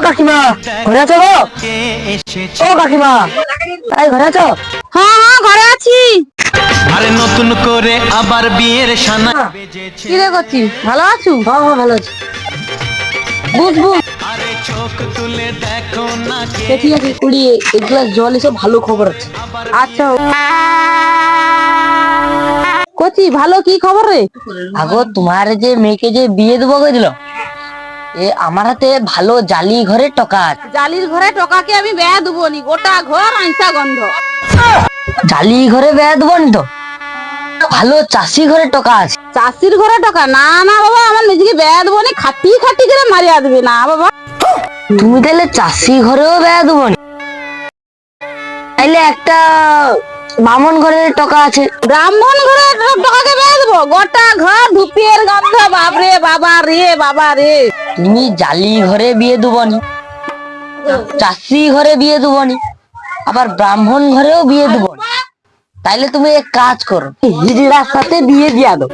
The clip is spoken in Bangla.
কাকিমা ঘরে আছো গো? ও কাকিমা তাই ঘরে আছো? হ্যাঁ হ্যাঁ ঘরে আছি। আরে নতুন করে আবার বিয়ের সানা কি রে করছি, ভালো আছো? হ্যাঁ হ্যাঁ ভালো আছি। বুঝ বুঝ। আরে চোখ তুলে দেখো না কে ঠিক আছে কুড়ি এক গ্লাস জল এসে ভালো খবর আছে। আচ্ছা করছি, ভালো কি খবর রে? আগো তোমার যে মেয়েকে যে বিয়ে দেবো দিল, এ আমার হাতে ভালো জালি ঘরে টকা আছে। জালির ঘরে টকাকে আমি বেয়া দেবো নি, গোটা ঘর আইসা গন্ধ। জালি ঘরে বেয়া দেবো নি তো, ভালো চাষি ঘরে টকা আছে। চাষির ঘরে টাকা না না বাবা, আমার নিজেকে বেয়া দেবো নি, খাটি খাটি করে মারিয়া দেবে না বাবা। তুমি তাহলে চাষি ঘরেও বেয়া দেবো নি, তাইলে একটা বামন ঘরে টকা আছে। ব্রাহ্মণ ঘরে টাকাকে বেয়া দেবো, গোটা ঘর ধুপিয়ের গন্ধ। বাপরে বাবা রে বাবা রে। তুমি জালি ঘরে বিয়ে দেবো নি, চাষি ঘরে বিয়ে দেবো নি, আবার ব্রাহ্মণ ঘরেও বিয়ে দেবো নি। তাইলে তুমি এক কাজ করো, হিজড়ার সাথে বিয়ে দিয়া দাও।